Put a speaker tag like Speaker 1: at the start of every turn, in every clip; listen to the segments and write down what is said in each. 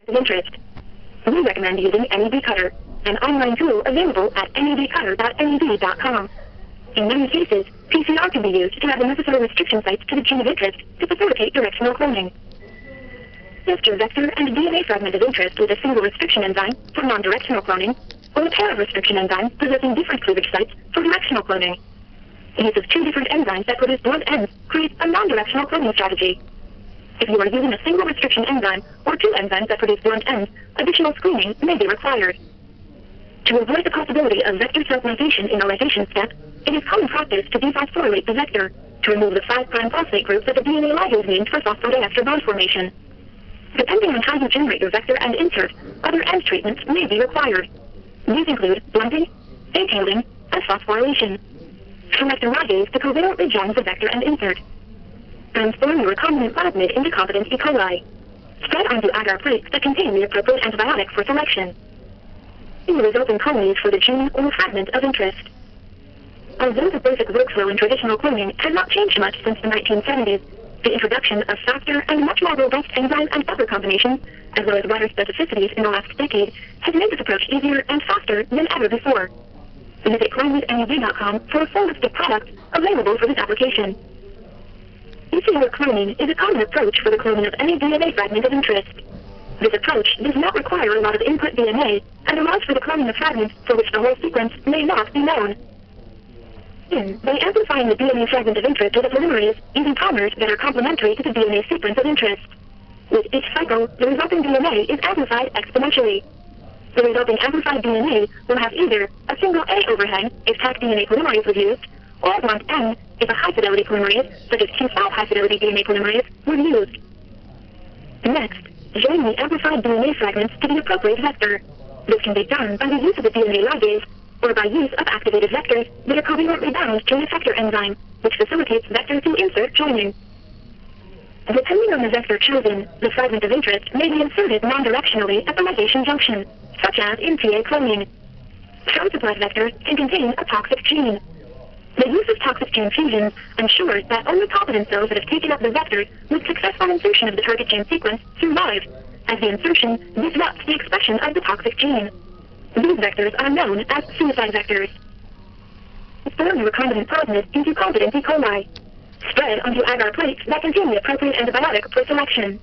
Speaker 1: of interest. We recommend using NEB Cutter, an online tool available at nebcutter.neb.com. In many cases, PCR can be used to add the necessary restriction sites to the gene of interest to facilitate directional cloning. Vector and DNA fragment of interest with a single restriction enzyme for non-directional cloning, or a pair of restriction enzymes possessing different cleavage sites for directional cloning. The use of two different enzymes that produce blunt ends creates a non-directional cloning strategy. If you are using a single restriction enzyme or two enzymes that produce blunt ends, additional screening may be required. To avoid the possibility of vector self-ligation in the ligation step, it is common practice to dephosphorylate the vector to remove the 5' phosphate group that the DNA ligase needs for phosphodiester bond formation. Depending on how you generate your vector and insert, other end treatments may be required. These include blunting, detailing, and phosphorylation. Select a ligase to covalently join the vector and insert. Transform your recombinant plasmid into competent E. coli. Spread onto agar plates that contain the appropriate antibiotic for selection. See the resulting colonies for the gene or fragment of interest. Although the basic workflow in traditional cloning has not changed much since the 1970s, the introduction of faster and much more robust enzyme and buffer combinations, as well as wider specificities in the last decade, has made this approach easier and faster than ever before. Visit clonewithneb.com for a full list of products available for this application. PCR cloning is a common approach for the cloning of any DNA fragment of interest. This approach does not require a lot of input DNA and allows for the cloning of fragments for which the whole sequence may not be known. By amplifying the DNA fragment of interest with a polymerase using primers that are complementary to the DNA sequence of interest. With each cycle, the resulting DNA is amplified exponentially. The resulting amplified DNA will have either a single A overhang if Taq DNA polymerase was used, or a blunt N if a high-fidelity polymerase, such as Q5 high-fidelity DNA polymerase, was used. Next, join the amplified DNA fragments to the appropriate vector. This can be done by the use of the DNA ligase, or by use of activated vectors that are covalently bound to an effector enzyme, which facilitates vector-to-insert joining. Depending on the vector chosen, the fragment of interest may be inserted non-directionally at the ligation junction, such as in TA cloning. Some supplied vectors can contain a toxic gene. The use of toxic gene fusions ensures that only competent cells that have taken up the vectors with successful insertion of the target gene sequence survive, as the insertion disrupts the expression of the toxic gene. These vectors are known as suicide vectors. Form the recombinant plasmid into competent E. coli. Spread onto agar plates that contain the appropriate antibiotic for selection.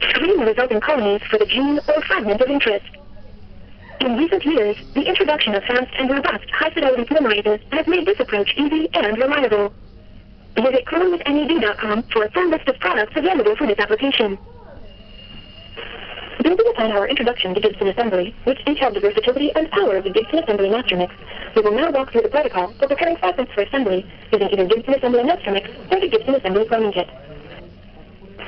Speaker 1: Screen the resulting colonies for the gene or fragment of interest. In recent years, the introduction of fast and robust high-fidelity polymerases has made this approach easy and reliable. Visit clonewithneb.com for a full list of products available for this application. Building upon our introduction to Gibson assembly, which detailed the versatility and power of the Gibson assembly master mix, we will now walk through the protocol for preparing fragments for assembly using either Gibson assembly master mix or the Gibson assembly cloning kit.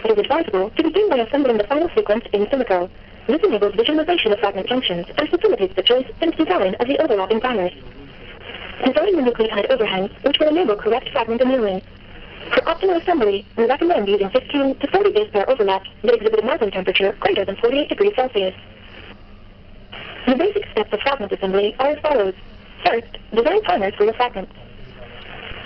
Speaker 1: It is advisable to begin by assembling the final sequence in silico. This enables visualization of fragment junctions and facilitates the choice and design of the overlapping primers. Design the nucleotide overhangs, which will enable correct fragment annealing. For optimal assembly, we recommend using 15 to 40 base pair overlaps that exhibit a melting temperature greater than 48 degrees Celsius. The basic steps of fragment assembly are as follows. First, design primers for your fragments.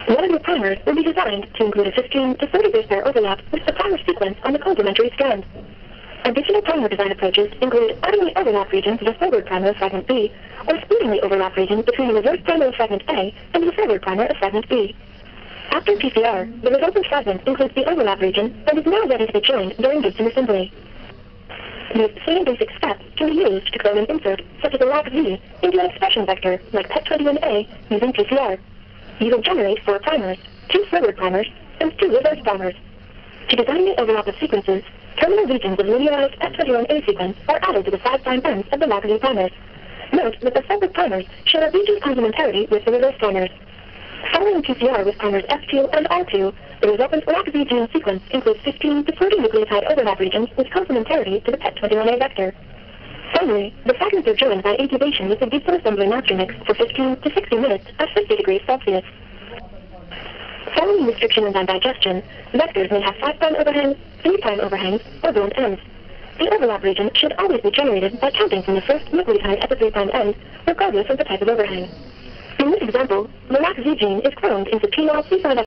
Speaker 1: One of your primers will be designed to include a 15 to 40 base pair overlap with the primer sequence on the complementary strand. Additional primer design approaches include adding the overlap region to the forward primer of fragment B, or splitting the overlap region between the reverse primer of fragment A and the forward primer of fragment B. After PCR, the resultant fragment includes the overlap region and is now ready to be joined during Gibson assembly. These same basic steps can be used to clone an insert, such as a LAC-Z, into an expression vector, like PET21A, using PCR. You will generate 4 primers, 2 forward primers, and 2 reverse primers. To design the overlap of sequences, terminal regions of linearized PET21A sequence are added to the 5' ends of the LAC-Z primers. Note that the forward primers show a region complementarity with the reverse primers. Following PCR with primers F2 and R2, the resultant LAC-Z gene sequence includes 15 to 40 nucleotide overlap regions with complementarity to the PET21A vector. Finally, the fragments are joined by incubation with the Gibson assembly master mix for 15 to 60 minutes at 50 degrees Celsius. Following restriction enzyme digestion, vectors may have 5' overhangs, 3' overhangs, or blunt ends. The overlap region should always be generated by counting from the first nucleotide at the 3' end, regardless of the type of overhang. In this example, the LAC-Z gene is cloned into T-L C5